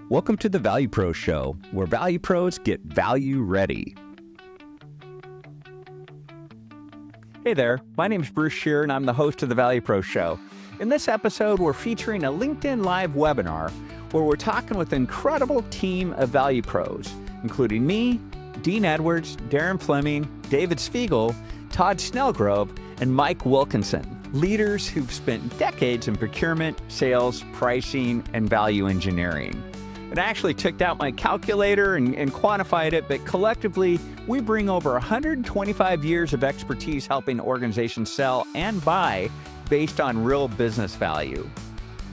Welcome to the Value Pros Show, where Value Pros get value ready. Hey there, my name is Bruce Scheer, and I'm the host of the Value Pros Show. In this episode, we're featuring a LinkedIn Live webinar where we're talking with an incredible team of Value Pros, including me, Dean Edwards, Darren Fleming, David Spiegel, Todd Snelgrove, and Mike Wilkinson, leaders who've spent decades in procurement, sales, pricing, and value engineering. And I actually took out my calculator and quantified it, but collectively, we bring over 125 years of expertise helping organizations sell and buy based on real business value.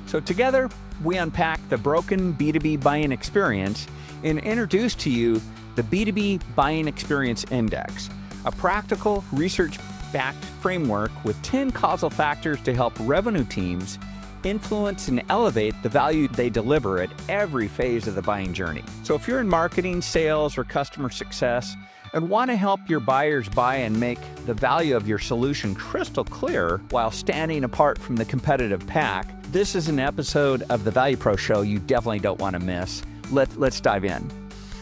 So together, we unpack the broken B2B buying experience and introduce to you the B2B Buying Experience Index, a practical, research-backed framework with 10 causal factors to help revenue teams influence and elevate the value they deliver at every phase of the buying journey. So if you're in marketing, sales, or customer success and want to help your buyers buy and make the value of your solution crystal clear while standing apart from the competitive pack, this is an episode of the Value Pro Show you definitely don't want to miss. Let's dive in.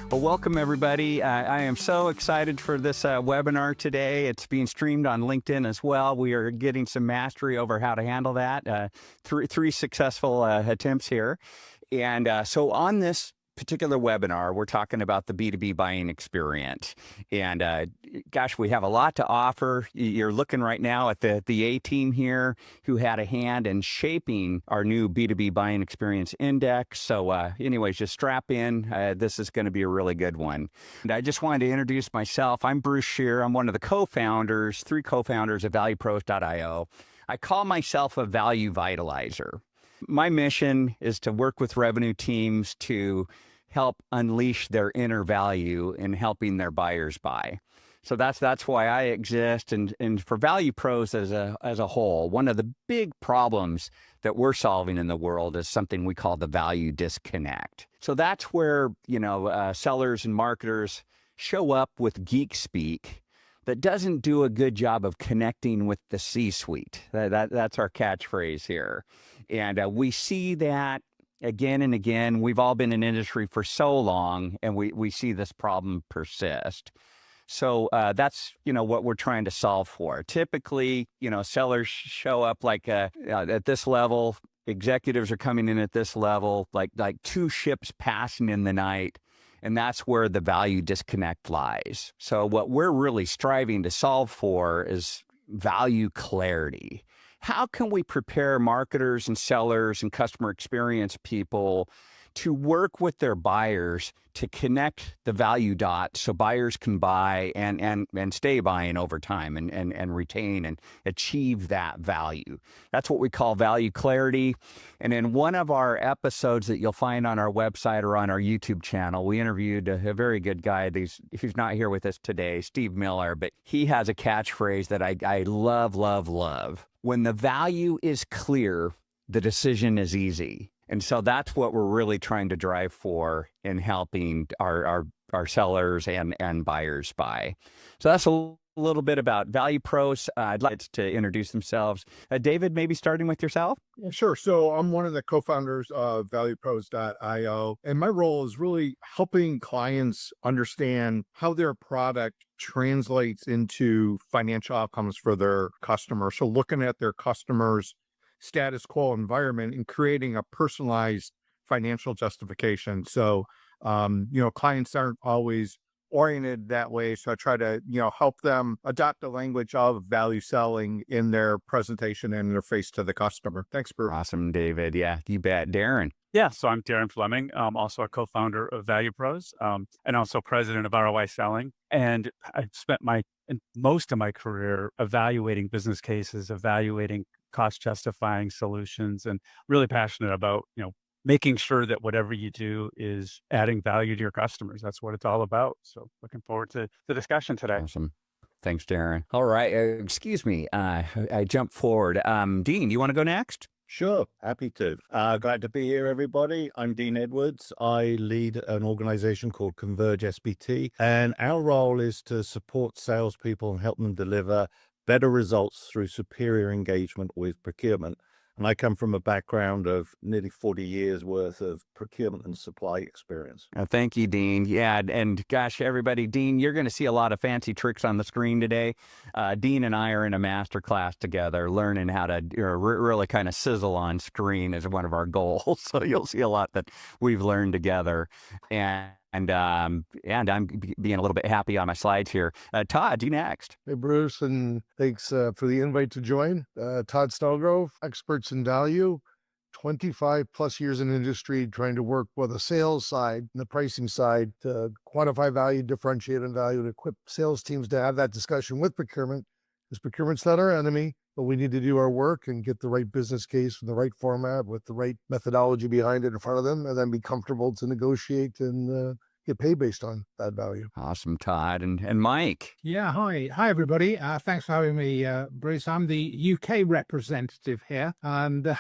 Well, welcome everybody. I am so excited for this webinar today. It's being streamed on LinkedIn as well. We are getting some mastery over how to handle that. Three successful attempts here. And so on this particular webinar, we're talking about the B2B buying experience. And gosh, we have a lot to offer. You're looking right now at the A team here who had a hand in shaping our new B2B buying experience index. So anyways, just strap in. This is going to be a really good one. And I just wanted to introduce myself. I'm Bruce Scheer. I'm one of the three co-founders of ValuePros.io. I call myself a value vitalizer. My mission is to work with revenue teams to help unleash their inner value in helping their buyers buy. So that's why I exist. And for Value Pros as a whole, one of the big problems that we're solving in the world is something we call the value disconnect. So that's where, sellers and marketers show up with geek speak that doesn't do a good job of connecting with the C-suite. That's our catchphrase here. And we see that again and again. We've all been in industry for so long, and we see this problem persist. So that's, what we're trying to solve for. Typically, sellers show up like at this level, executives are coming in at this level, like two ships passing in the night. And that's where the value disconnect lies. So what we're really striving to solve for is value clarity. How can we prepare marketers and sellers and customer experience people to work with their buyers to connect the value dots so buyers can buy and stay buying over time and retain and achieve that value? That's what we call value clarity. And in one of our episodes that you'll find on our website or on our YouTube channel, we interviewed a very good guy. He's not here with us today, Steve Miller, but he has a catchphrase that I love, love, love. When the value is clear, the decision is easy. And so that's what we're really trying to drive for in helping our sellers and buyers buy. So that's a little bit about Value Pros. I'd like to introduce themselves. David, maybe starting with yourself? Yeah, sure. So I'm one of the co-founders of ValuePros.io, and my role is really helping clients understand how their product translates into financial outcomes for their customers. So looking at their customers' status quo environment and creating a personalized financial justification. So, clients aren't always oriented that way. So I try to, help them adopt the language of value selling in their presentation and interface to the customer. Thanks, Bruce. Awesome, David. Yeah, you bet. Darren. Yeah, so I'm Darren Fleming. I'm also a co-founder of Value Pros and also president of ROI Selling. And I've spent most of my career evaluating business cases, evaluating cost justifying solutions, and really passionate about, making sure that whatever you do is adding value to your customers. That's what it's all about. So looking forward to the discussion today. Awesome. Thanks, Darren. All right. Excuse me. I jumped forward. Dean, you want to go next? Sure, happy to. Glad to be here, everybody. I'm Dean Edwards. I lead an organization called Converge SBT, and our role is to support salespeople and help them deliver better results through superior engagement with procurement. And I come from a background of nearly 40 years worth of procurement and supply experience. Thank you, Dean. Yeah, and gosh, everybody, Dean, you're going to see a lot of fancy tricks on the screen today. Dean and I are in a master class together, learning how to really kind of sizzle on screen is one of our goals. So you'll see a lot that we've learned together. And I'm being a little bit happy on my slides here. Todd, you next. Hey, Bruce, and thanks for the invite to join. Todd Snelgrove, experts in value, 25 plus years in industry, trying to work with the sales side and the pricing side to quantify value, differentiate on value, and equip sales teams to have that discussion with procurement. Because procurement's not our enemy, but we need to do our work and get the right business case in the right format with the right methodology behind it in front of them, and then be comfortable to negotiate and get paid based on that value. Awesome, Todd. And Mike. Yeah, hi. Hi, everybody. Thanks for having me, Bruce. I'm the UK representative here, and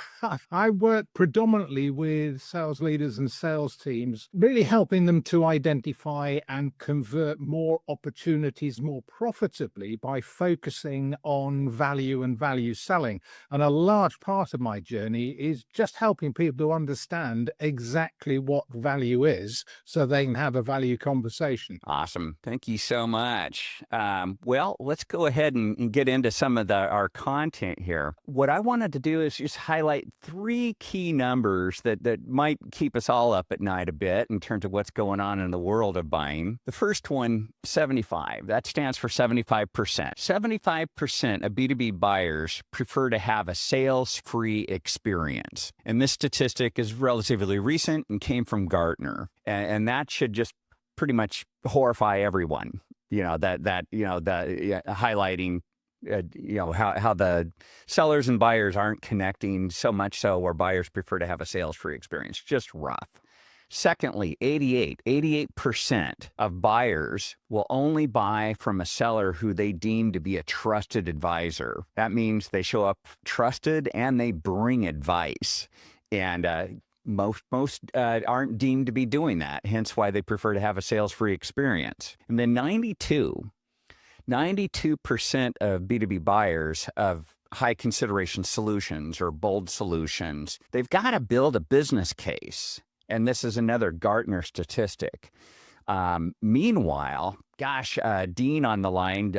I work predominantly with sales leaders and sales teams, really helping them to identify and convert more opportunities more profitably by focusing on value and value selling. And a large part of my journey is just helping people to understand exactly what value is so they can have a value conversation. Awesome. Thank you so much. Well, let's go ahead and get into some of our content here. What I wanted to do is just highlight 3 key numbers that might keep us all up at night a bit in terms of what's going on in the world of buying. The first one, 75. That stands for 75%. 75% of B2B buyers prefer to have a sales-free experience. And this statistic is relatively recent and came from Gartner. And that should just pretty much horrify everyone, highlighting, how the sellers and buyers aren't connecting so much so where buyers prefer to have a sales-free experience. Just rough. Secondly, 88% of buyers will only buy from a seller who they deem to be a trusted advisor. That means they show up trusted and they bring advice. And most aren't deemed to be doing that, hence why they prefer to have a sales-free experience. And then 92% of B2B buyers of high consideration solutions or bold solutions, they've got to build a business case. And this is another Gartner statistic. Meanwhile, Dean on the line,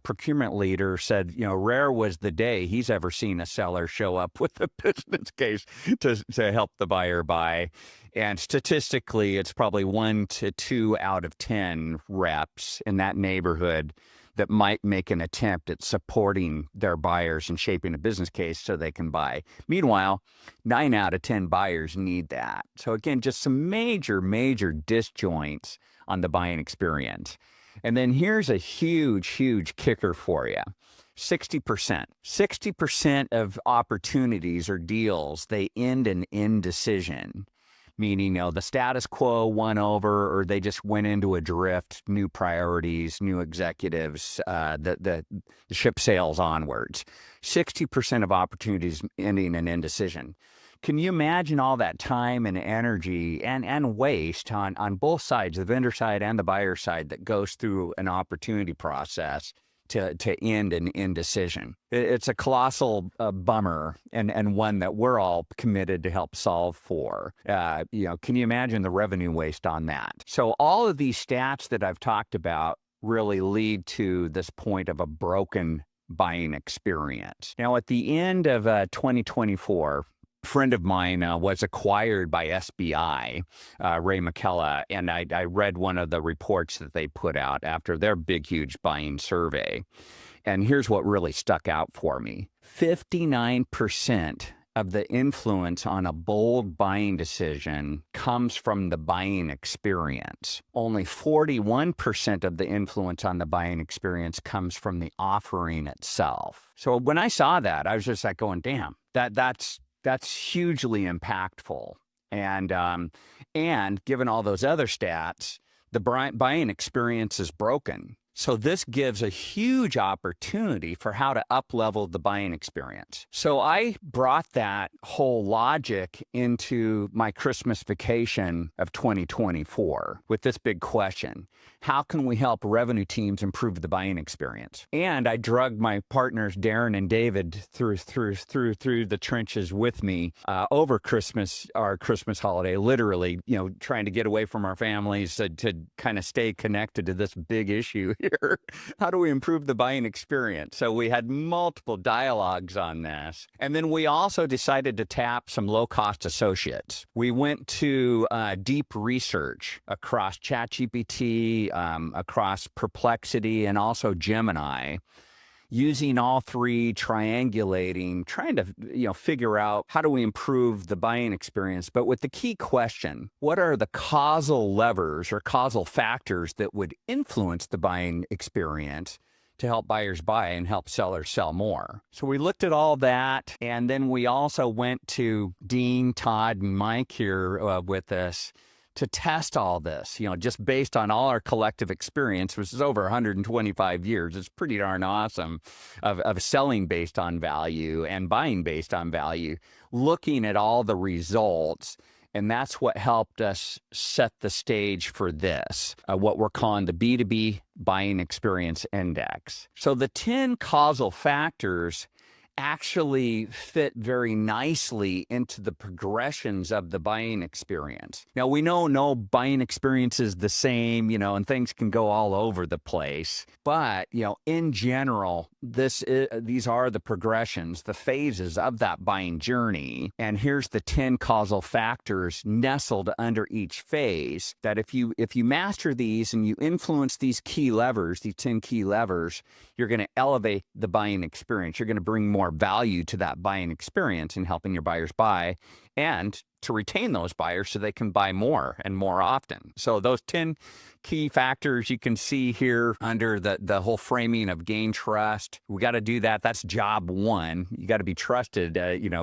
procurement leader, said, rare was the day he's ever seen a seller show up with a business case to help the buyer buy. And statistically, it's probably 1 to 2 out of 10 reps in that neighborhood that might make an attempt at supporting their buyers and shaping a business case so they can buy. Meanwhile, 9 out of 10 buyers need that. So again, just some major disjoints on the buying experience. And then here's a huge kicker for you. 60% of opportunities or deals, they end in indecision. Meaning, the status quo won over, or they just went into a drift, new priorities, new executives, the ship sails onwards. 60% of opportunities ending in indecision. Can you imagine all that time and energy and waste on both sides, the vendor side and the buyer side, that goes through an opportunity process to end in indecision? It's a colossal bummer and one that we're all committed to help solve for. Can you imagine the revenue waste on that? So all of these stats that I've talked about really lead to this point of a broken buying experience. Now, at the end of 2024, a friend of mine was acquired by SBI, Ray McKella, and I read one of the reports that they put out after their big, huge buying survey. And here's what really stuck out for me. 59% of the influence on a bold buying decision comes from the buying experience. Only 41% of the influence on the buying experience comes from the offering itself. So when I saw that, I was just like going, damn, that's hugely impactful. And given all those other stats, the buying experience is broken. So this gives a huge opportunity for how to up-level the buying experience. So I brought that whole logic into my Christmas vacation of 2024 with this big question: how can we help revenue teams improve the buying experience? And I drugged my partners, Darren and David, through the trenches with me over Christmas, our Christmas holiday, literally, trying to get away from our families to kind of stay connected to this big issue here. How do we improve the buying experience? So we had multiple dialogues on this. And then we also decided to tap some low-cost associates. We went to deep research across ChatGPT, across Perplexity, and also Gemini, using all three, triangulating, trying to figure out how do we improve the buying experience, but with the key question: what are the causal levers or causal factors that would influence the buying experience to help buyers buy and help sellers sell more? So we looked at all that, and then we also went to Dean, Todd, and Mike here with us to test all this, just based on all our collective experience, which is over 125 years. It's pretty darn awesome of selling based on value and buying based on value, looking at all the results. And that's what helped us set the stage for this, what we're calling the B2B Buying Experience Index. So the 10 causal factors actually fit very nicely into the progressions of the buying experience. Now, we know no buying experience is the same, and things can go all over the place. But, in general, these are the progressions, the phases of that buying journey. And here's the 10 causal factors nestled under each phase that if you master these and you influence these key levers, these 10 key levers, you're going to elevate the buying experience. You're going to bring more value to that buying experience in helping your buyers buy and to retain those buyers so they can buy more and more often. So those 10 key factors you can see here under the whole framing of gain trust. We got to do that. That's job one. You got to be trusted,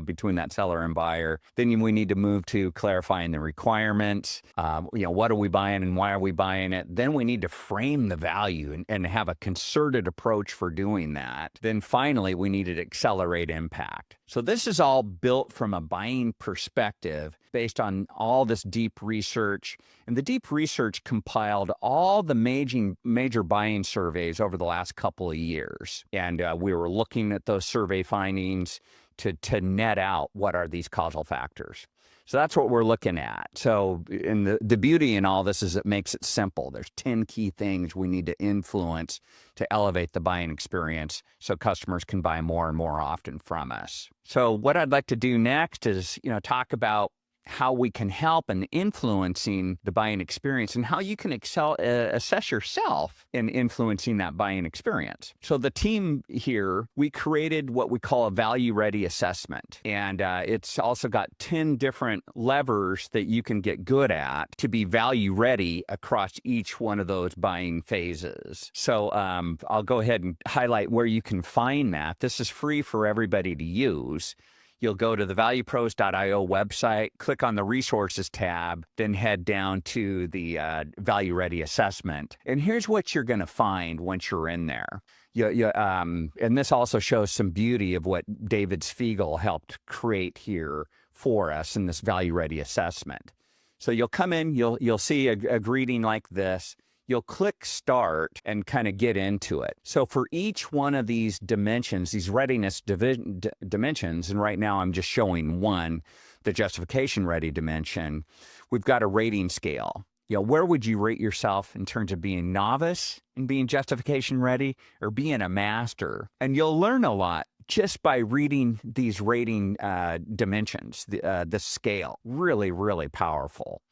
between that seller and buyer. Then we need to move to clarifying the requirements. What are we buying and why are we buying it? Then we need to frame the value and have a concerted approach for doing that. Then finally, we need to accelerate impact. So this is all built from a buying perspective based on all this deep research. And the deep research compiled all the major buying surveys over the last couple of years. And we were looking at those survey findings to net out what are these causal factors. So that's what we're looking at. So the beauty in all this is it makes it simple. There's 10 key things we need to influence to elevate the buying experience so customers can buy more and more often from us. So what I'd like to do next is, talk about how we can help in influencing the buying experience and how you can assess yourself in influencing that buying experience. So the team here, we created what we call a value-ready assessment. And it's also got 10 different levers that you can get good at to be value-ready across each one of those buying phases. So I'll go ahead and highlight where you can find that. This is free for everybody to use. You'll go to the valuepros.io website, click on the resources tab, then head down to the value ready assessment. And here's what you're going to find once you're in there. And this also shows some beauty of what David Spiegel helped create here for us in this value ready assessment. So you'll come in, you'll see a greeting like this. You'll click start and kind of get into it. So for each one of these dimensions, these readiness dimensions, and right now I'm just showing one, the justification ready dimension, we've got a rating scale. Where would you rate yourself in terms of being novice and being justification ready or being a master? And you'll learn a lot just by reading these rating dimensions, the scale. Really, really powerful.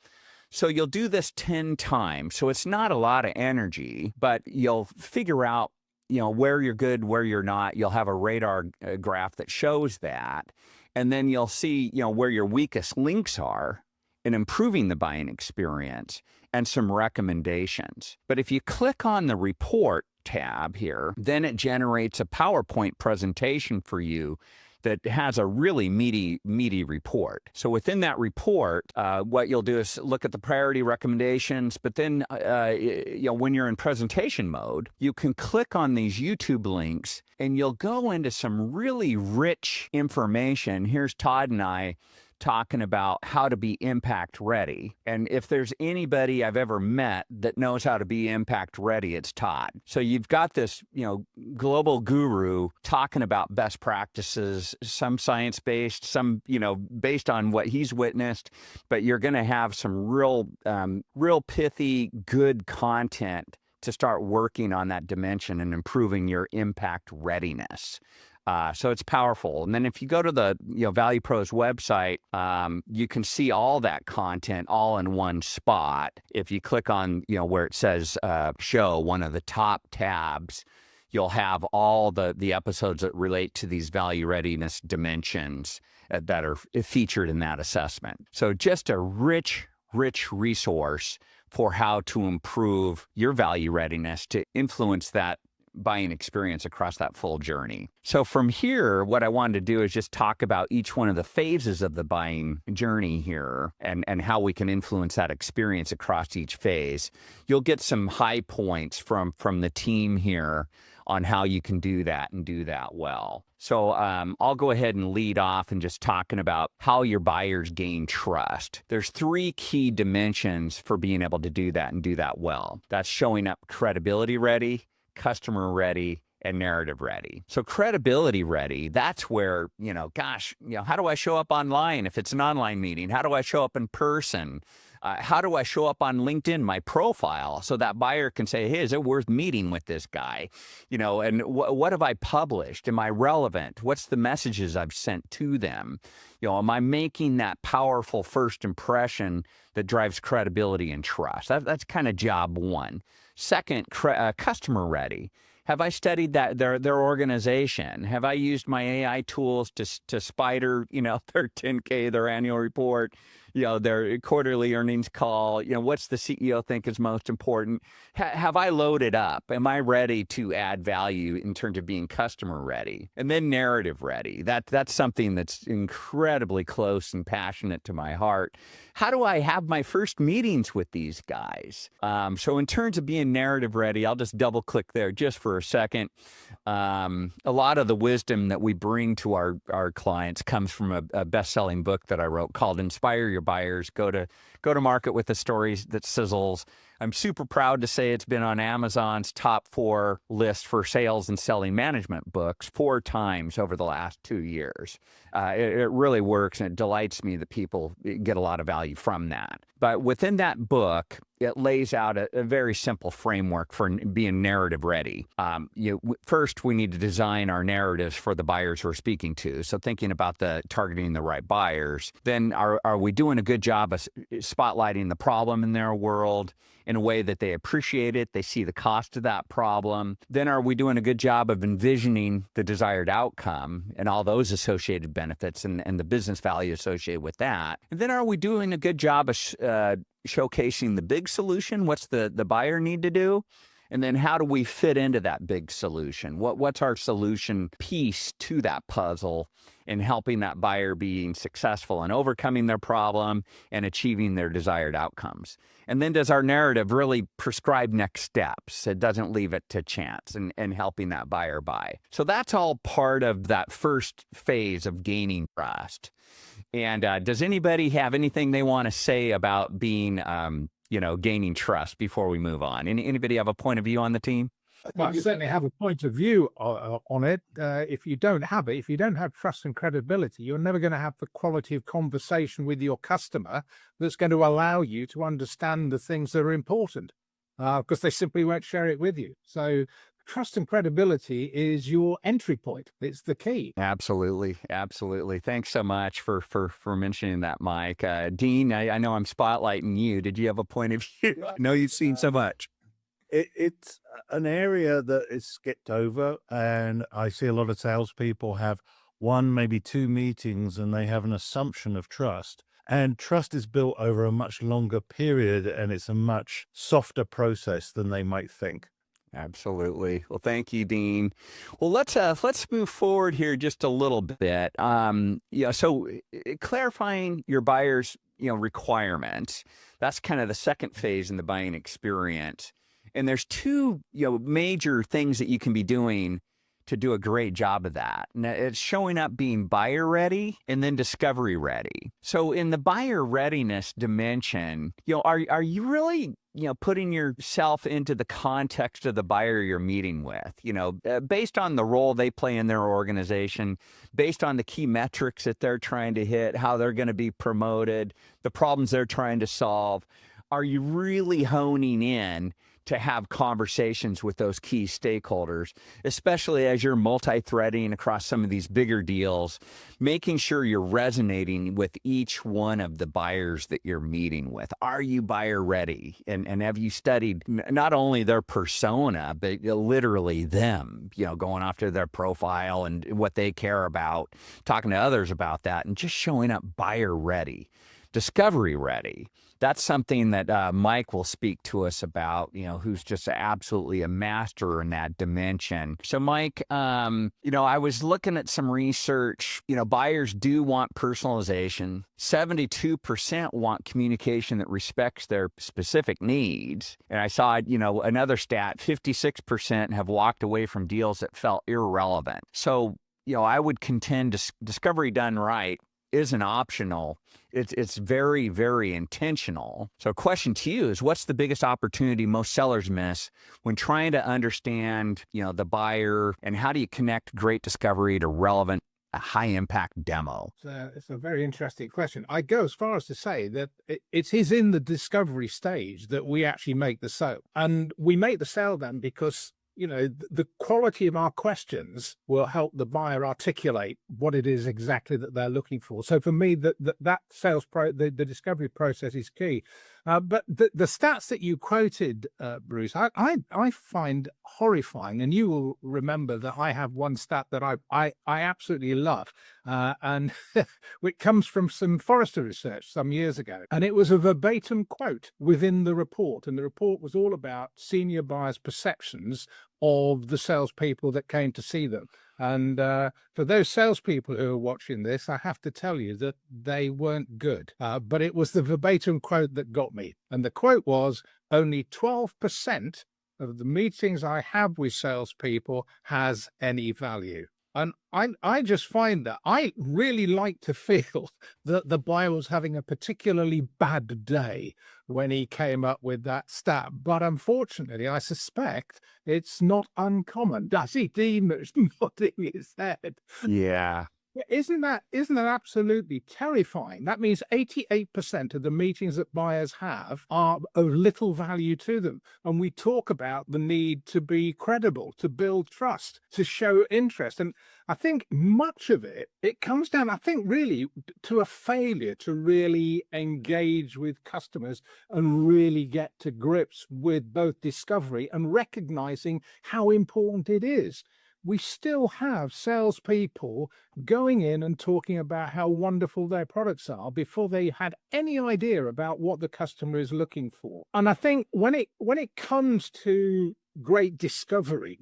So you'll do this 10 times. So it's not a lot of energy, but you'll figure out, where you're good, where you're not. You'll have a radar graph that shows that. And then you'll see, where your weakest links are in improving the buying experience and some recommendations. But if you click on the report tab here, then it generates a PowerPoint presentation for you that has a really meaty report. So within that report, what you'll do is look at the priority recommendations, but then when you're in presentation mode, you can click on these YouTube links and you'll go into some really rich information. Here's Todd and I talking about how to be impact ready. And if there's anybody I've ever met that knows how to be impact ready, it's Todd. So you've got this, global guru talking about best practices, some science-based, some, based on what he's witnessed, but you're going to have some real pithy, good content to start working on that dimension and improving your impact readiness. So it's powerful. And then if you go to the Value Pros website, you can see all that content all in one spot. If you click on where it says show, one of the top tabs, you'll have all the episodes that relate to these value readiness dimensions that are featured in that assessment. So just a rich resource for how to improve your value readiness to influence that buying experience across that full journey. So from here, what I wanted to do is just talk about each one of the phases of the buying journey here and how we can influence that experience across each phase. You'll get some high points from the team here on how you can do that and do that well. So I'll go ahead and lead off and just talking about how your buyers gain trust. There's 3 key dimensions for being able to do that and do that well. That's showing up credibility ready, customer ready, and narrative ready. So credibility ready, that's where, how do I show up online if it's an online meeting? How do I show up in person? How do I show up on LinkedIn, my profile, so that buyer can say, hey, is it worth meeting with this guy? And what have I published? Am I relevant? What's the messages I've sent to them? Am I making that powerful first impression that drives credibility and trust? That's kind of job 1. Second, customer ready. Have I studied their organization? Have I used my AI tools to spider, their 10K, their annual report, their quarterly earnings call? What's the CEO think is most important? Have I loaded up? Am I ready to add value in terms of being customer ready? And then narrative ready. That's something that's incredibly close and passionate to my heart. How do I have my first meetings with these guys? So in terms of being narrative ready, I'll just double click there just for a second. A lot of the wisdom that we bring to our clients comes from a best-selling book that I wrote called Inspire Your Buyers. Go to market with the stories that sizzles. I'm super proud to say it's been on Amazon's top 4 list for sales and selling management books 4 times over the last 2 years. It really works, and it delights me that people get a lot of value from that. But within that book, it lays out a very simple framework for being narrative ready. First, we need to design our narratives for the buyers we're speaking to. So thinking about targeting the right buyers. Then are we doing a good job of spotlighting the problem in their world in a way that they appreciate it, they see the cost of that problem? Then are we doing a good job of envisioning the desired outcome and all those associated benefits and the business value associated with that? And then are we doing a good job of showcasing the big solution? What's the buyer need to do? And then how do we fit into that big solution? What's our solution piece to that puzzle in helping that buyer being successful and overcoming their problem and achieving their desired outcomes? And then does our narrative really prescribe next steps? It doesn't leave it to chance and helping that buyer buy. So that's all part of that first phase of gaining trust. And does anybody have anything they want to say about being gaining trust before we move on? Anybody have a point of view on the team? Well, I certainly have a point of view on it. If you don't have trust and credibility, you're never going to have the quality of conversation with your customer that's going to allow you to understand the things that are important, because they simply won't share it with you. So trust and credibility is your entry point. It's the key. Absolutely. Thanks so much for mentioning that, Mike. Dean, I know I'm spotlighting you. Did you have a point of view? I know you've seen so much. It's an area that is skipped over, and I see a lot of salespeople have 1, maybe 2 meetings, and they have an assumption of trust. And trust is built over a much longer period, and it's a much softer process than they might think. Absolutely. Well, thank you, Dean. Well, let's move forward here just a little bit. So clarifying your buyer's requirement. That's kind of the second phase in the buying experience. And there's two major things that you can be doing to do a great job of that. And it's showing up being buyer ready and then discovery ready. So in the buyer readiness dimension, are you really putting yourself into the context of the buyer you're meeting with, based on the role they play in their organization, based on the key metrics that they're trying to hit, how they're going to be promoted, the problems they're trying to solve. Are you really honing in to have conversations with those key stakeholders, especially as you're multi-threading across some of these bigger deals, making sure you're resonating with each one of the buyers that you're meeting with? Are you buyer ready? And have you studied not only their persona, but literally them, going after their profile and what they care about, talking to others about that, and just showing up buyer ready, discovery ready. That's something that Mike will speak to us about, who's just absolutely a master in that dimension. So Mike, I was looking at some research, buyers do want personalization. 72% want communication that respects their specific needs. And I saw, another stat, 56% have walked away from deals that felt irrelevant. So, I would contend discovery done right isn't optional. It's very, very intentional. So question to you is, what's the biggest opportunity most sellers miss when trying to understand, the buyer, and how do you connect great discovery to relevant, high impact demo? It's a very interesting question. I go as far as to say that it is in the discovery stage that we actually make the sale. And we make the sale then because the quality of our questions will help the buyer articulate what it is exactly that they're looking for. So for me, that the discovery process is key. But the stats that you quoted, Bruce, I find horrifying. And you will remember that I have one stat that I absolutely love, and which comes from some Forrester research some years ago. And it was a verbatim quote within the report. And the report was all about senior buyers' perceptions of the salespeople that came to see them. And for those salespeople who are watching this, I have to tell you that they weren't good. But it was the verbatim quote that got me. And the quote was, only 12% of the meetings I have with salespeople has any value. And I just find that I really like to feel that the buyer was having a particularly bad day when he came up with that stat. But unfortunately, I suspect it's not uncommon. Does he, Dean? Nodding his head. Yeah. Isn't that absolutely terrifying? That means 88% of the meetings that buyers have are of little value to them. And we talk about the need to be credible, to build trust, to show interest. And I think much of it comes down, I think, really to a failure to really engage with customers and really get to grips with both discovery and recognizing how important it is. We still have salespeople going in and talking about how wonderful their products are before they had any idea about what the customer is looking for. And I think when it comes to great discovery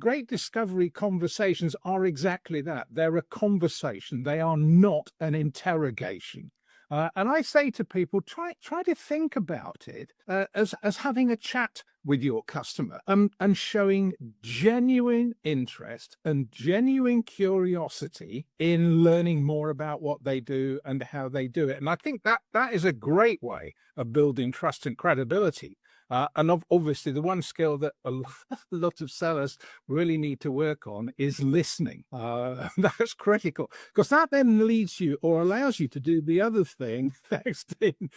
conversations are exactly that. They're a conversation. They are not an interrogation. And I say to people, try to think about it as having a chat with your customer and showing genuine interest and genuine curiosity in learning more about what they do and how they do it. And I think that is a great way of building trust and credibility. And obviously, the one skill that a lot of sellers really need to work on is listening. That's critical, because that then leads you or allows you to do the other thing, texting.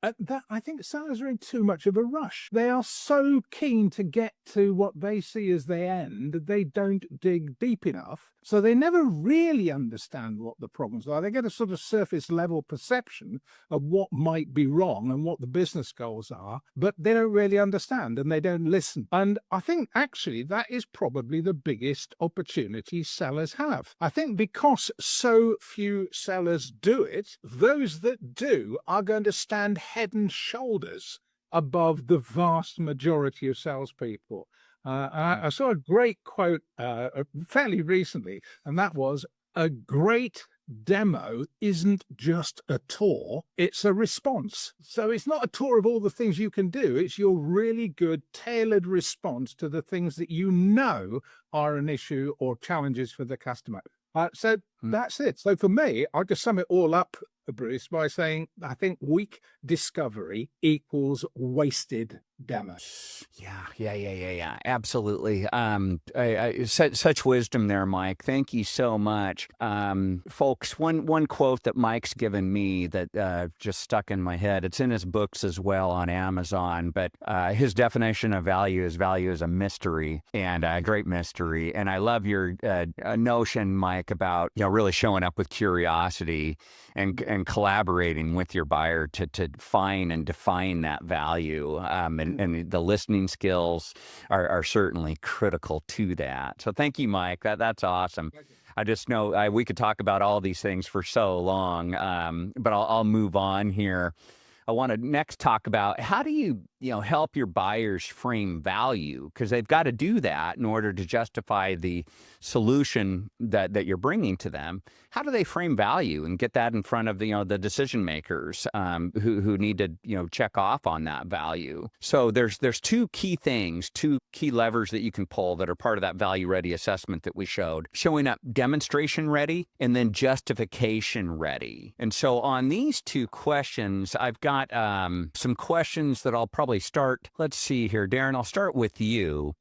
That I think sellers are in too much of a rush. They are so keen to get to what they see as the end, they don't dig deep enough. So they never really understand what the problems are. They get a sort of surface level perception of what might be wrong and what the business goals are, but they don't really understand and they don't listen. And I think actually that is probably the biggest opportunity sellers have. I think because so few sellers do it, those that do are going to stand head and shoulders above the vast majority of salespeople. I saw a great quote fairly recently, and that was, "A great demo isn't just a tour, it's a response." So it's not a tour of all the things you can do, it's your really good tailored response to the things that you know are an issue or challenges for the customer. So that's it. So for me, I'll just sum it all up, Bruce, by saying I think weak discovery equals wasted demo. Yeah. Absolutely. Such wisdom there, Mike. Thank you so much. Folks, one quote that Mike's given me that just stuck in my head. It's in his books as well on Amazon, but his definition of value is a mystery, and a great mystery. And I love your notion, Mike, about really showing up with curiosity and collaborating with your buyer to find and define that value. And the listening skills are certainly critical to that. So thank you, Mike. That's awesome. I just know we could talk about all these things for so long, but I'll move on here. I want to next talk about how do you help your buyers frame value, because they've got to do that in order to justify the solution that you're bringing to them. How do they frame value and get that in front of the decision makers who need to check off on that value? So there's two key things, two key levers that you can pull that are part of that value ready assessment that we showed: showing up demonstration ready and then justification ready. And so on these two questions, I've got some questions that I'll probably start. Let's see here, Darren, I'll start with you.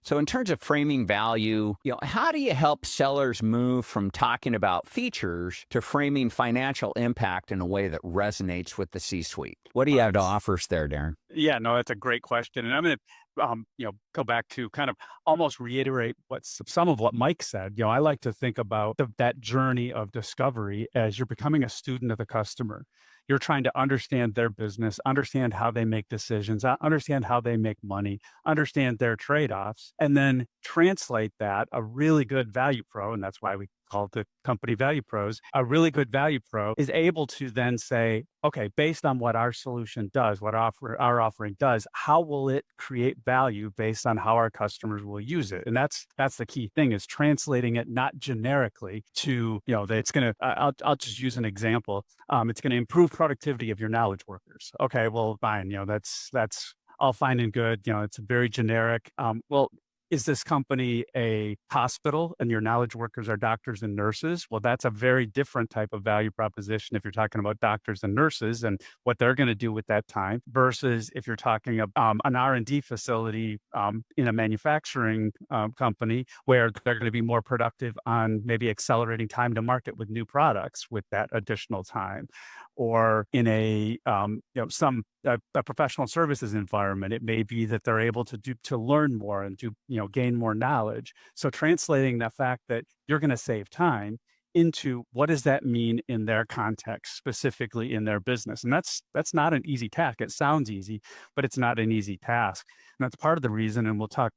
So in terms of framing value, how do you help sellers move from talking about features to framing financial impact in a way that resonates with the C-suite? What do you have to offer us there, Darren? Yeah, no, that's a great question. And I'm going to, go back to kind of almost reiterate some of what Mike said. I like to think about that journey of discovery as you're becoming a student of the customer. You're trying to understand their business, understand how they make decisions, understand how they make money, understand their trade-offs, and then translate that. A really good value pro, and that's why we call it the company value pros, a really good value pro is able to then say, okay, based on what our solution does, what our offering does, how will it create value based on how our customers will use it? And that's the key thing, is translating it not generically to, that it's going to, I'll just use an example. It's going to improve productivity of your knowledge workers. Okay, well, fine. That's all fine and good. It's very generic. Well, is this company a hospital and your knowledge workers are doctors and nurses? Well, that's a very different type of value proposition if you're talking about doctors and nurses and what they're going to do with that time, versus if you're talking about an R&D facility in a manufacturing company where they're going to be more productive on maybe accelerating time to market with new products with that additional time. Or in a professional services environment, it may be that they're able to learn more and gain more knowledge. So translating the fact that you're going to save time into what does that mean in their context, specifically in their business. And that's not an easy task. It sounds easy, but it's not an easy task. And that's part of the reason, and we'll talk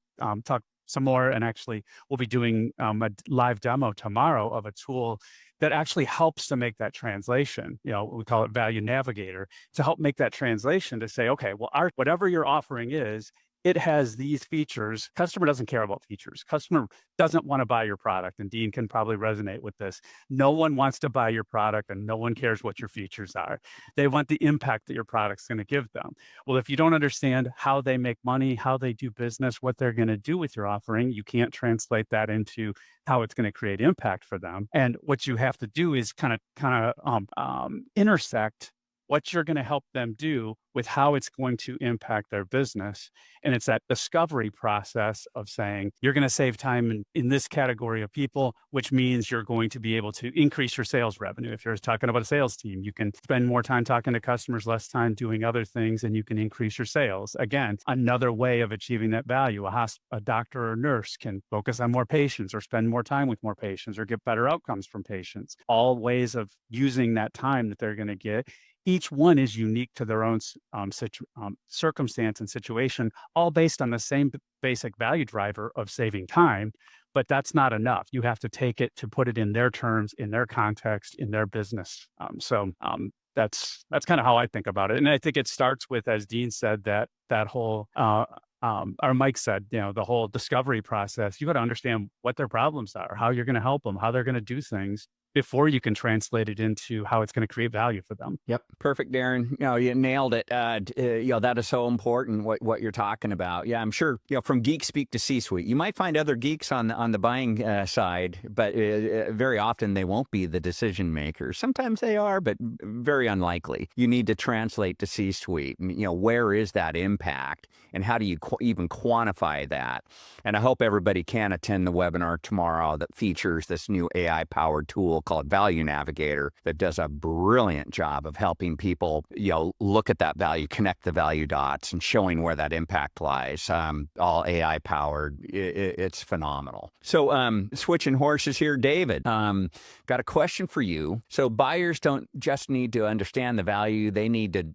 some more, and actually we'll be doing a live demo tomorrow of a tool that actually helps to make that translation. We call it Value Navigator, to help make that translation to say, okay, well, whatever your offering is, it has these features. Customer doesn't care about features. Customer doesn't want to buy your product. And Dean can probably resonate with this. No one wants to buy your product, and no one cares what your features are. They want the impact that your product's going to give them. Well, if you don't understand how they make money, how they do business, what they're going to do with your offering, you can't translate that into how it's going to create impact for them. And what you have to do is kind of intersect what you're going to help them do with how it's going to impact their business. And it's that discovery process of saying, you're going to save time in this category of people, which means you're going to be able to increase your sales revenue. If you're talking about a sales team, you can spend more time talking to customers, less time doing other things, and you can increase your sales. Again, another way of achieving that value. A doctor or nurse can focus on more patients or spend more time with more patients or get better outcomes from patients. All ways of using that time that they're going to get. Each one is unique to their own circumstance and situation, all based on the same basic value driver of saving time. But that's not enough. You have to take it to put it in their terms, in their context, in their business. That's kind of how I think about it. And I think it starts with, as Dean said, that whole Our Mike said, the whole discovery process, you got to understand what their problems are, how you're going to help them, how they're going to do things before you can translate it into how it's going to create value for them. Yep. Perfect, Darren. You nailed it. That is so important, what you're talking about. Yeah, I'm sure, from geek speak to C-suite, you might find other geeks on the buying side, but very often they won't be the decision makers. Sometimes they are, but very unlikely. You need to translate to C-suite. Where is that impact and how do you even quantify that? And I hope everybody can attend the webinar tomorrow that features this new AI-powered tool called Value Navigator that does a brilliant job of helping people, look at that value, connect the value dots, and showing where that impact lies. All AI powered. It's phenomenal. So, switching horses here, David. Got a question for you. So buyers don't just need to understand the value; they need to,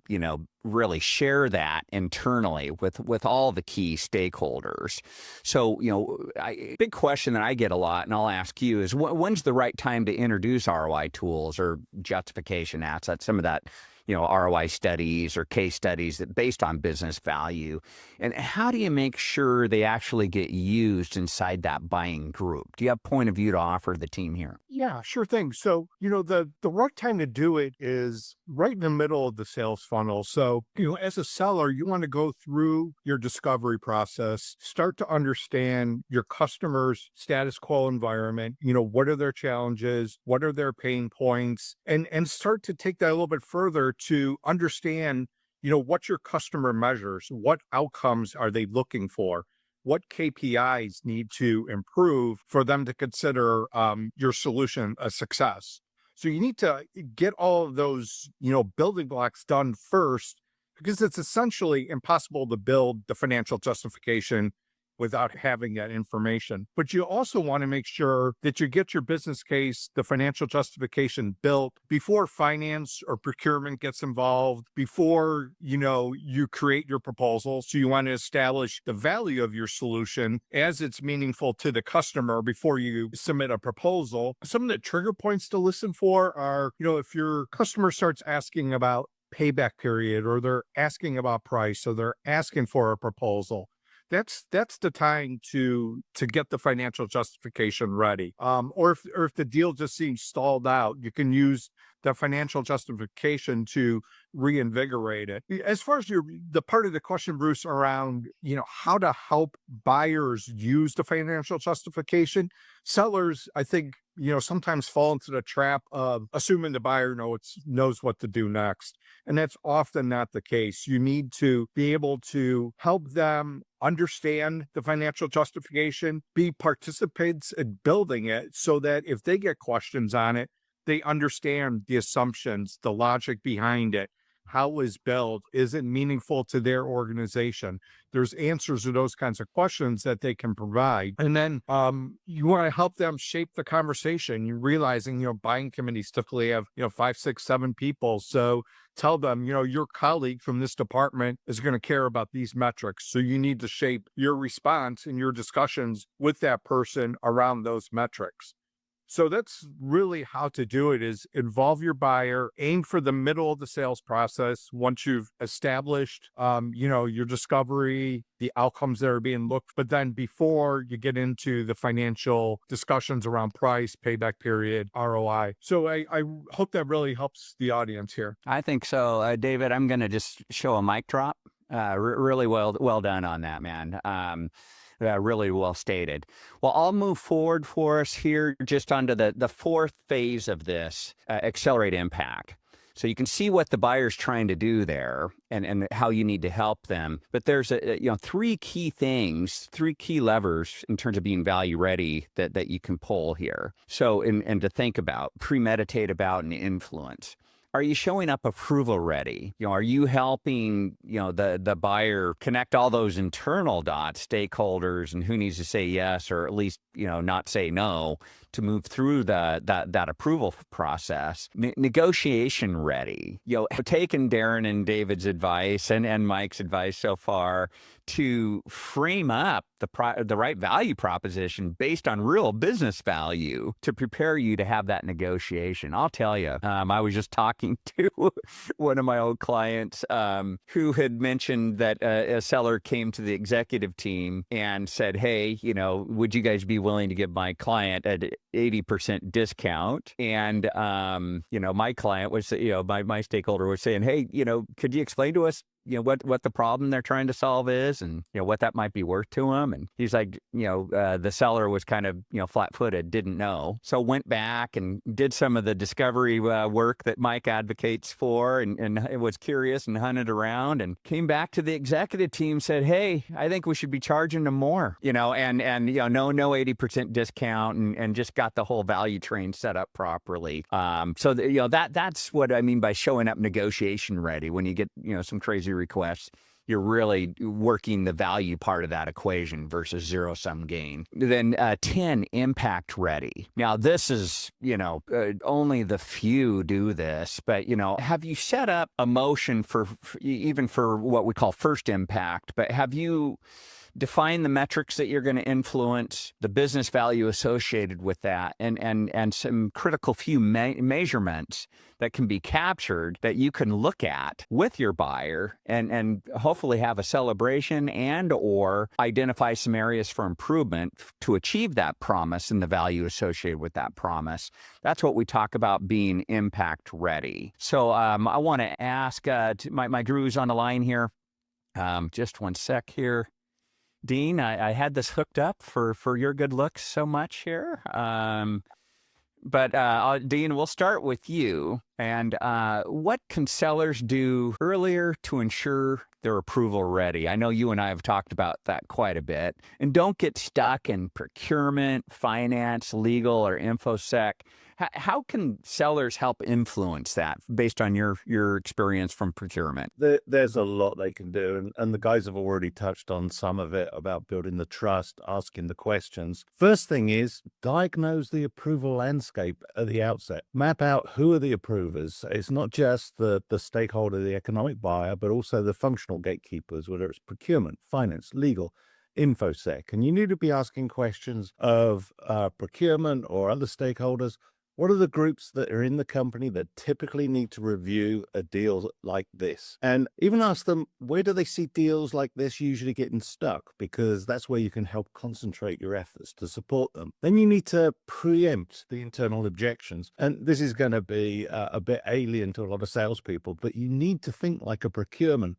really share that internally with all the key stakeholders. So, big question that I get a lot, and I'll ask you is, when's the right time to introduce ROI tools or justification assets, some of that, ROI studies or case studies that based on business value, and how do you make sure they actually get used inside that buying group? Do you have a point of view to offer the team here? Yeah, sure thing. So, the right time to do it is right in the middle of the sales funnel. So, as a seller, you want to go through your discovery process, start to understand your customer's status quo environment. What are their challenges? What are their pain points? And start to take that a little bit further to understand, what your customer measures, what outcomes are they looking for? What KPIs need to improve for them to consider your solution a success? So you need to get all of those, building blocks done first, because it's essentially impossible to build the financial justification without having that information. But you also want to make sure that you get your business case, the financial justification built before finance or procurement gets involved, before, you create your proposal. So you want to establish the value of your solution as it's meaningful to the customer before you submit a proposal. Some of the trigger points to listen for are, if your customer starts asking about payback period, or they're asking about price, or they're asking for a proposal, that's the time to get the financial justification ready. Or if the deal just seems stalled out, you can use the financial justification to reinvigorate it. As far as the part of the question, Bruce, around, how to help buyers use the financial justification, sellers, I think, sometimes fall into the trap of assuming the buyer knows what to do next. And that's often not the case. You need to be able to help them understand the financial justification, be participants in building it, so that if they get questions on it, they understand the assumptions, the logic behind it, how it was built, is it meaningful to their organization? There's answers to those kinds of questions that they can provide. And then you want to help them shape the conversation. You're realizing, buying committees typically have, 5, 6, 7 people. So tell them, your colleague from this department is going to care about these metrics. So you need to shape your response and your discussions with that person around those metrics. So that's really how to do it, is involve your buyer, aim for the middle of the sales process. Once you've established, your discovery, the outcomes that are being looked, but then before you get into the financial discussions around price, payback period, ROI. So I hope that really helps the audience here. I think so. David, I'm going to just show a mic drop. Really well done on that, man. Really well stated. Well, I'll move forward for us here just onto the fourth phase of this, accelerate impact. So you can see what the buyer's trying to do there and how you need to help them. But there's three key things, three key levers in terms of being value ready that you can pull here. So and to think about, premeditate about, and influence. Are you showing up approval ready? Are you helping, the buyer connect all those internal dots, stakeholders, and who needs to say yes, or at least, not say no to move through that approval process. Negotiation ready. Taking Darren and David's advice and Mike's advice so far to frame up the right value proposition based on real business value to prepare you to have that negotiation. I'll tell you, I was just talking to one of my old clients who had mentioned that a seller came to the executive team and said, hey, would you guys be willing to give my client an 80% discount? And, my client was, my stakeholder was saying, hey, could you explain to us what the problem they're trying to solve is and, what that might be worth to them. And he's like, the seller was kind of, flat-footed, didn't know. So went back and did some of the discovery work that Mike advocates for and was curious and hunted around and came back to the executive team, said, hey, I think we should be charging them more, no 80% discount and just got the whole value train set up properly. That's what I mean by showing up negotiation ready. When you get, some crazy requests, you're really working the value part of that equation versus zero-sum gain. Then 10, impact ready. Now, this is, only the few do this, but, have you set up a motion for even for what we call first impact, but have you define the metrics that you're going to influence, the business value associated with that, and some critical few measurements that can be captured that you can look at with your buyer and hopefully have a celebration and or identify some areas for improvement to achieve that promise and the value associated with that promise. That's what we talk about being impact ready. So I want to ask my gurus on the line here. Just one sec here. Dean, I had this hooked up for your good looks so much here. But Dean, we'll start with you. And what can sellers do earlier to ensure their approval ready? I know you and I have talked about that quite a bit. And don't get stuck in procurement, finance, legal, or InfoSec. How can sellers help influence that based on your experience from procurement? There's a lot they can do, and the guys have already touched on some of it about building the trust, asking the questions. First thing is diagnose the approval landscape at the outset. Map out who are the approvers. It's not just the stakeholder, the economic buyer, but also the functional gatekeepers, whether it's procurement, finance, legal, InfoSec. And you need to be asking questions of procurement or other stakeholders. What are the groups that are in the company that typically need to review a deal like this? And even ask them, where do they see deals like this usually getting stuck? Because that's where you can help concentrate your efforts to support them. Then you need to preempt the internal objections. And this is going to be a bit alien to a lot of salespeople, but you need to think like a procurement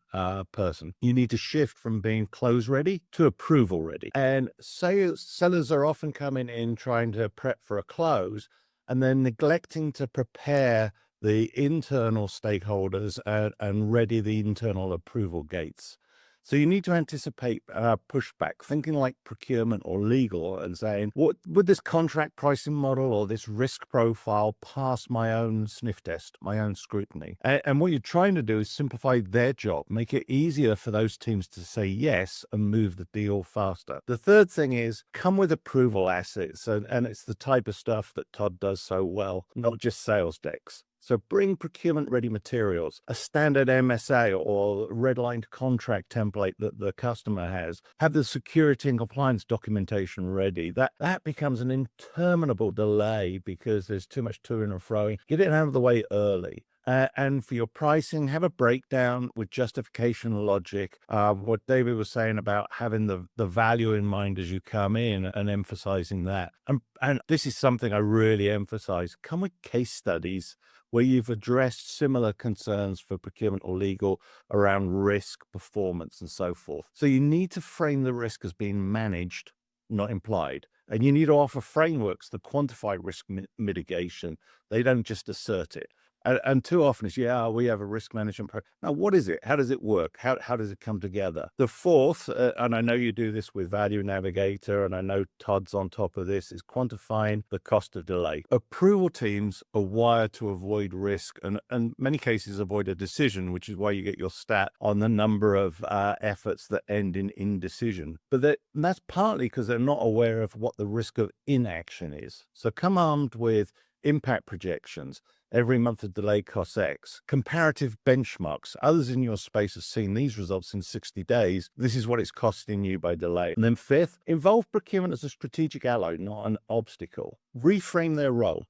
person. You need to shift from being close ready to approval ready. And sellers are often coming in trying to prep for a close, and then neglecting to prepare the internal stakeholders and ready the internal approval gates. So you need to anticipate pushback, thinking like procurement or legal and saying, what would this contract pricing model or this risk profile pass my own sniff test, my own scrutiny? And what you're trying to do is simplify their job, make it easier for those teams to say yes and move the deal faster. The third thing is come with approval assets. And it's the type of stuff that Todd does so well, not just sales decks. So bring procurement-ready materials, a standard MSA or red-lined contract template that the customer has. Have the security and compliance documentation ready. That becomes an interminable delay because there's too much to and fro. Get it out of the way early. And for your pricing, have a breakdown with justification logic. What David was saying about having the value in mind as you come in and emphasizing that. And this is something I really emphasize. Come with case studies where you've addressed similar concerns for procurement or legal around risk, performance, and so forth. So you need to frame the risk as being managed, not implied. And you need to offer frameworks that quantify risk mitigation. They don't just assert it. And too often it's, yeah, we have a risk management program. Now, what is it? How does it work? How does it come together? The fourth, and I know you do this with Value Navigator, and I know Todd's on top of this, is quantifying the cost of delay. Approval teams are wired to avoid risk and in many cases avoid a decision, which is why you get your stat on the number of efforts that end in indecision. But that's partly because they're not aware of what the risk of inaction is. So come armed with impact projections. Every month of delay costs X. Comparative benchmarks. Others in your space have seen these results in 60 days. This is what it's costing you by delay. And then fifth, involve procurement as a strategic ally, not an obstacle. Reframe their role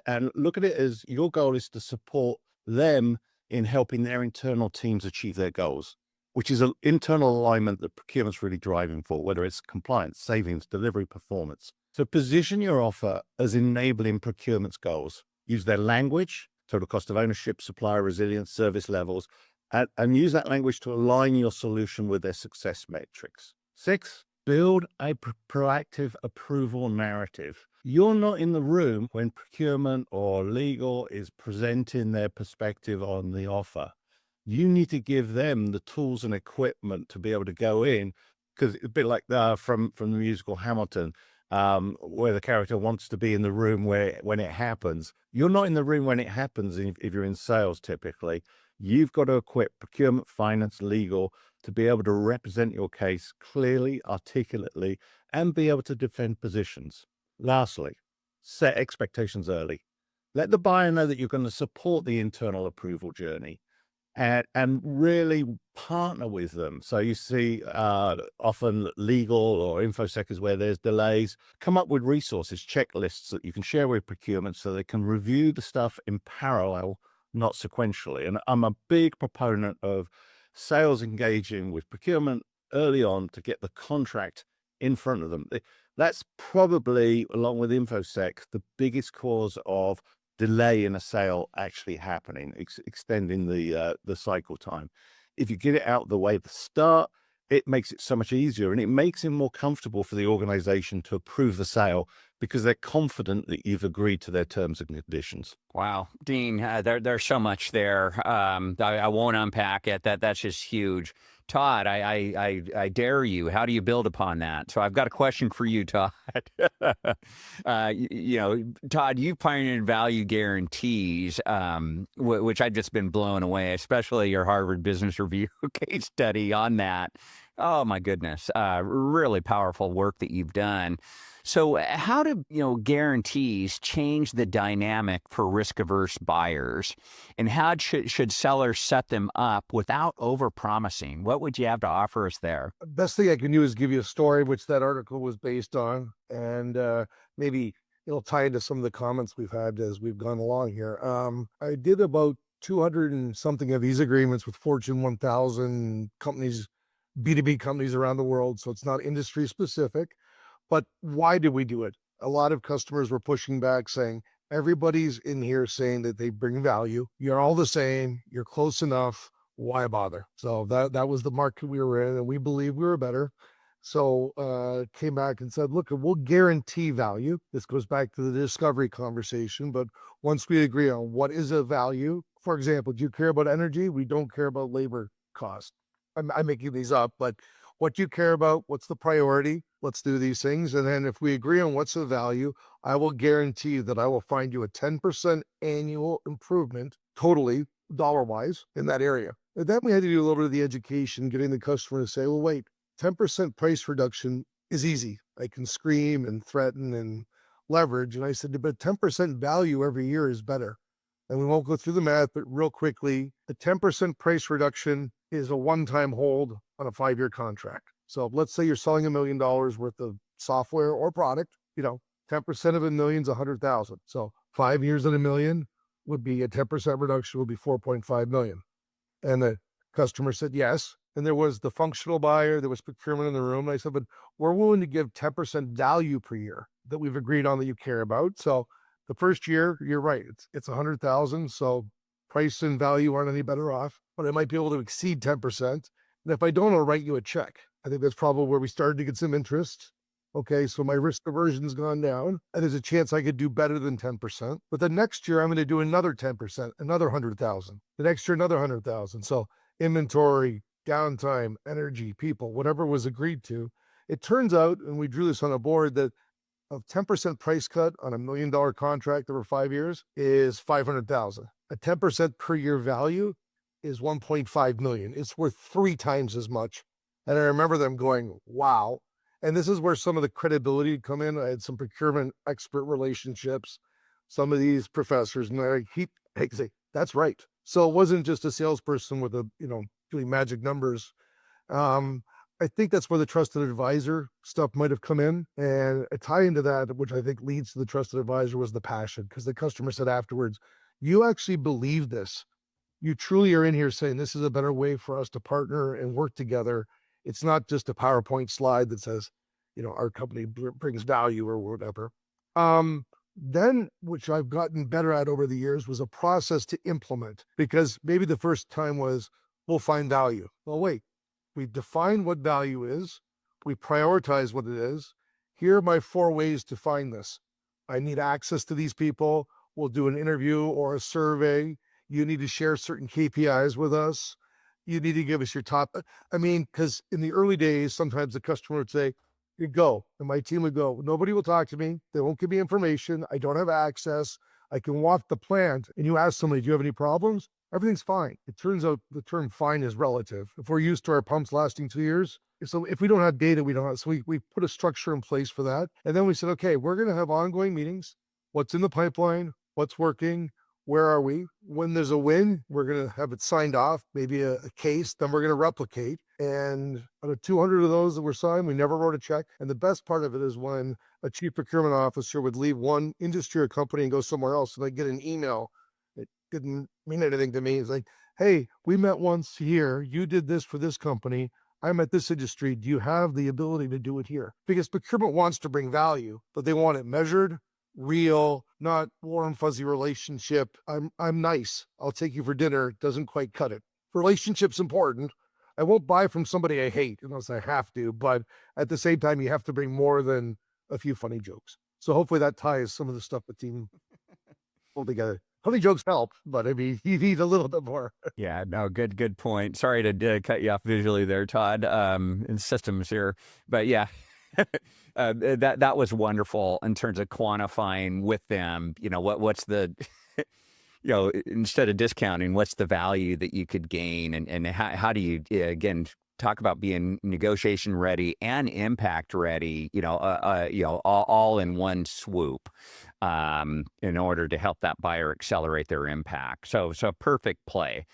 and look at it as your goal is to support them in helping their internal teams achieve their goals, which is an internal alignment that procurement's really driving for, whether it's compliance, savings, delivery, performance. So position your offer as enabling procurement's goals. Use their language, total cost of ownership, supplier resilience, service levels, and use that language to align your solution with their success metrics. 6, build a proactive approval narrative. You're not in the room when procurement or legal is presenting their perspective on the offer. You need to give them the tools and equipment to be able to go in, because it's a bit like from the musical Hamilton, where the character wants to be in the room when it happens. You're not in the room when it happens if you're in sales typically. You've got to equip procurement, finance, legal to be able to represent your case clearly, articulately, and be able to defend positions. Lastly, set expectations early. Let the buyer know that you're going to support the internal approval journey and really partner with them. So you see often legal or infosec is where there's delays. Come up with resources, checklists that you can share with procurement so they can review the stuff in parallel, not sequentially. And I'm a big proponent of sales engaging with procurement early on to get the contract in front of them. That's probably, along with infosec, the biggest cause of delay in a sale actually happening, extending the cycle time. If you get it out of the way at the start, it makes it so much easier, and it makes it more comfortable for the organization to approve the sale because they're confident that you've agreed to their terms and conditions. Wow, Dean, there's so much there. I won't unpack it. That's just huge. Todd, I dare you. How do you build upon that? So I've got a question for you, Todd. Todd, you pioneered value guarantees, which I've just been blown away, especially your Harvard Business Review case study on that. Oh my goodness, really powerful work that you've done. So how do guarantees change the dynamic for risk-averse buyers, and how should sellers set them up without over-promising? What would you have to offer us there? Best thing I can do is give you a story, which that article was based on, and maybe it'll tie into some of the comments we've had as we've gone along here. I did about 200 and something of these agreements with Fortune 1000 companies, B2B companies around the world, so it's not industry specific. But why did we do it? A lot of customers were pushing back saying, everybody's in here saying that they bring value. You're all the same. You're close enough. Why bother? So that was the market we were in, and we believe we were better. So came back and said, look, we'll guarantee value. This goes back to the discovery conversation. But once we agree on what is a value, for example, do you care about energy? We don't care about labor cost. I'm making these up, but what do you care about? What's the priority? Let's do these things. And then if we agree on what's the value, I will guarantee that I will find you a 10% annual improvement, totally dollar-wise, in that area. And then we had to do a little bit of the education, getting the customer to say, well, wait, 10% price reduction is easy. I can scream and threaten and leverage. And I said, but 10% value every year is better. And we won't go through the math, but real quickly, the 10% price reduction is a one-time hold on a 5-year contract. So let's say you're selling $1 million worth of software or product, 10% of $1 million is 100,000. So 5 years at $1 million would be a 10% reduction would be 4.5 million. And the customer said yes. And there was the functional buyer, there was procurement in the room. And I said, but we're willing to give 10% value per year that we've agreed on that you care about. So the first year, you're right, it's 100,000. So price and value aren't any better off, but I might be able to exceed 10%. And if I don't, I'll write you a check. I think that's probably where we started to get some interest. Okay, so my risk aversion's gone down, and there's a chance I could do better than 10%. But the next year, I'm going to do another 10%, another 100,000. The next year, another 100,000. So inventory, downtime, energy, people, whatever was agreed to. It turns out, and we drew this on a board, that a 10% price cut on $1 million contract over 5 years is 500,000. A 10% per year value is 1.5 million. It's worth 3 times as much. And I remember them going, wow. And this is where some of the credibility come in. I had some procurement expert relationships, some of these professors, and I say, that's right. So it wasn't just a salesperson with really magic numbers. I think that's where the trusted advisor stuff might have come in. And a tie into that, which I think leads to the trusted advisor, was the passion, because the customer said afterwards, you actually believe this. You truly are in here saying this is a better way for us to partner and work together. It's not just a PowerPoint slide that says, our company brings value or whatever. Then, which I've gotten better at over the years, was a process to implement, because maybe the first time was, we'll find value. Well, wait, we define what value is. We prioritize what it is. Here are my 4 ways to find this. I need access to these people. We'll do an interview or a survey. You need to share certain KPIs with us. You need to give us your top. Because in the early days, sometimes the customer would say, you go, and my team would go, nobody will talk to me. They won't give me information. I don't have access. I can walk the plant. And you ask somebody, do you have any problems? Everything's fine. It turns out the term fine is relative. If we're used to our pumps lasting 2 years, so if we don't have data, we don't have, so we put a structure in place for that. And then we said, okay, we're going to have ongoing meetings. What's in the pipeline? What's working? Where are we? When there's a win, we're going to have it signed off, maybe a case, then we're going to replicate. And out of 200 of those that were signed, we never wrote a check. And the best part of it is when a chief procurement officer would leave one industry or company and go somewhere else, and they get an email. It didn't mean anything to me. It's like, hey, we met once here. You did this for this company. I'm at this industry. Do you have the ability to do it here? Because procurement wants to bring value, but they want it measured, real, not warm, fuzzy relationship. I'm nice. I'll take you for dinner. Doesn't quite cut it. Relationship's important. I won't buy from somebody I hate unless I have to, but at the same time, you have to bring more than a few funny jokes. So hopefully that ties some of the stuff the team pulled together. Funny jokes help, but you need a little bit more. Yeah, no, good point. Sorry to cut you off visually there, Todd, in systems here. But yeah, that was wonderful in terms of quantifying with them, what's the, instead of discounting, what's the value that you could gain, and how do you, again, talk about being negotiation ready and impact ready, all in one swoop, in order to help that buyer accelerate their impact. So perfect play.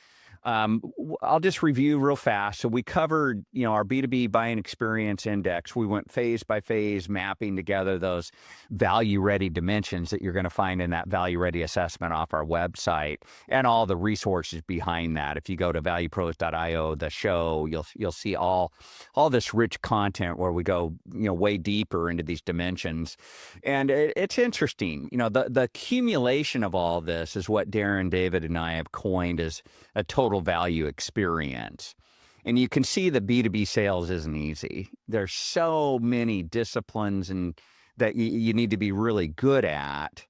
I'll just review real fast. So we covered, our B2B Buying Experience Index. We went phase by phase, mapping together those value-ready dimensions that you're going to find in that value-ready assessment off our website, and all the resources behind that. If you go to valuepros.io, the show, you'll see all this rich content where we go, way deeper into these dimensions. And it's interesting, the accumulation of all this is what Darren, David, and I have coined as a total value experience. And you can see that B2B sales isn't easy. There's so many disciplines and that you need to be really good at,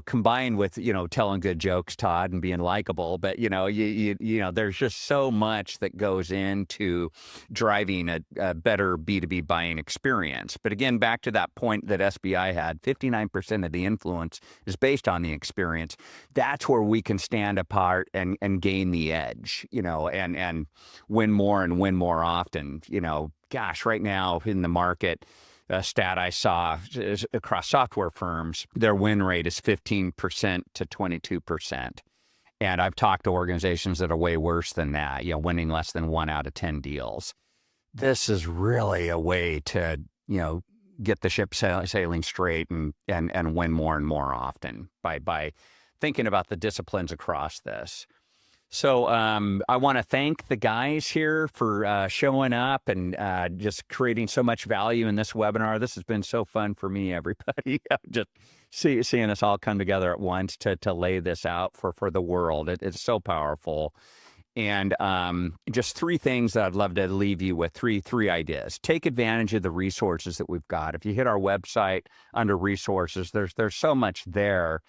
combined with, telling good jokes, Todd, and being likable. But, there's just so much that goes into driving a better B2B buying experience. But again, back to that point that SBI had, 59% of the influence is based on the experience. That's where we can stand apart and gain the edge, and win more often. Gosh, right now in the market, a stat I saw is across software firms, their win rate is 15% to 22%. And I've talked to organizations that are way worse than that, winning less than 1 out of 10 deals. This is really a way to, get the ship sailing straight and win more and more often by thinking about the disciplines across this. So I want to thank the guys here for showing up and just creating so much value in this webinar. This has been so fun for me, everybody. Just seeing us all come together at once to lay this out for the world. It's so powerful. And just three things that I'd love to leave you with, three ideas. Take advantage of the resources that we've got. If you hit our website under resources, there's so much there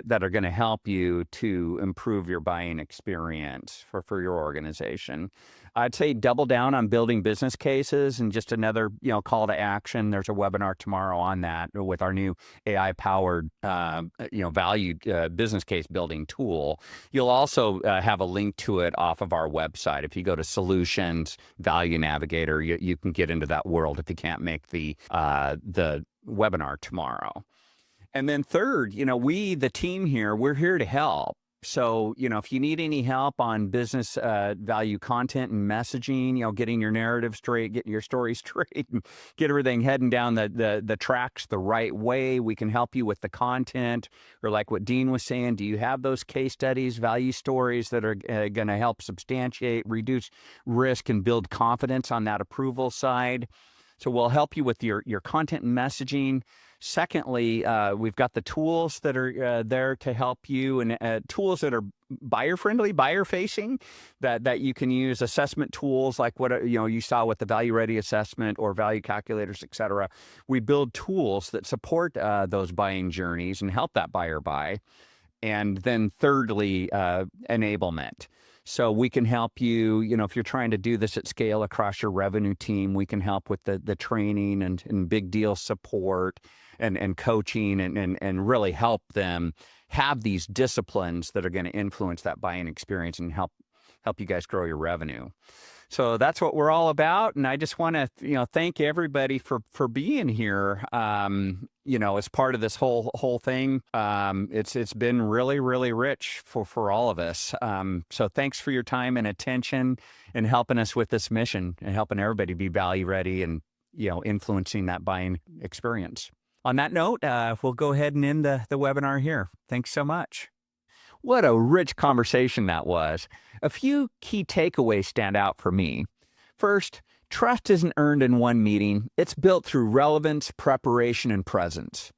that are going to help you to improve your buying experience for your organization. I'd say double down on building business cases, and just another call to action. There's a webinar tomorrow on that with our new AI-powered value business case building tool. You'll also have a link to it off of our website. If you go to Solutions Value Navigator, you can get into that world if you can't make the webinar tomorrow. And then third, we, the team here, we're here to help. So, if you need any help on business value content and messaging, getting your narrative straight, getting your story straight, and get everything heading down the tracks the right way, we can help you with the content. Or like what Dean was saying, do you have those case studies, value stories that are going to help substantiate, reduce risk, and build confidence on that approval side? So we'll help you with your content and messaging. Secondly, we've got the tools that are there to help you, and tools that are buyer-friendly, buyer-facing, that you can use. Assessment tools like what you saw with the Value Ready assessment or value calculators, et cetera. We build tools that support those buying journeys and help that buyer buy. And then thirdly, enablement. So we can help you, if you're trying to do this at scale across your revenue team, we can help with the training and big deal support and coaching and really help them have these disciplines that are going to influence that buying experience and help you guys grow your revenue. So that's what we're all about. And I just want to, thank everybody for being here, as part of this whole thing. It's been really, really rich for all of us. So thanks for your time and attention and helping us with this mission and helping everybody be value ready and, influencing that buying experience. On that note, we'll go ahead and end the webinar here. Thanks so much. What a rich conversation that was. A few key takeaways stand out for me. First, trust isn't earned in one meeting. It's built through relevance, preparation, and presence.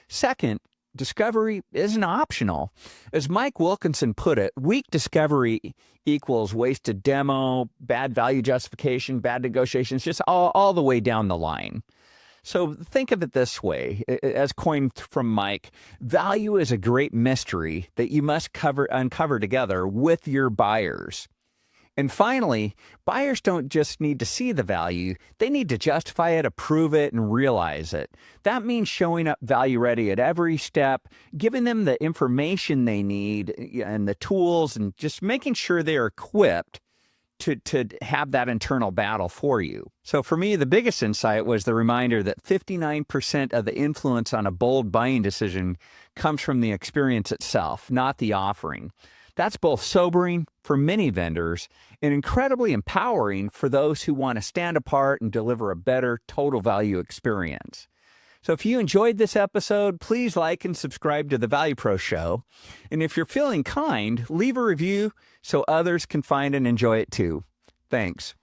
Second, discovery isn't optional. As Mike Wilkinson put it, weak discovery equals wasted demo, bad value justification, bad negotiations, just all the way down the line. So think of it this way, as coined from Mike, value is a great mystery that you must uncover together with your buyers. And finally, buyers don't just need to see the value, they need to justify it, approve it, and realize it. That means showing up value ready at every step, giving them the information they need and the tools, and just making sure they're equipped to have that internal battle for you. So for me, the biggest insight was the reminder that 59% of the influence on a bold buying decision comes from the experience itself, not the offering. That's both sobering for many vendors and incredibly empowering for those who want to stand apart and deliver a better total value experience. So if you enjoyed this episode, please like and subscribe to the Value Pro Show. And if you're feeling kind, leave a review so others can find and enjoy it too. Thanks.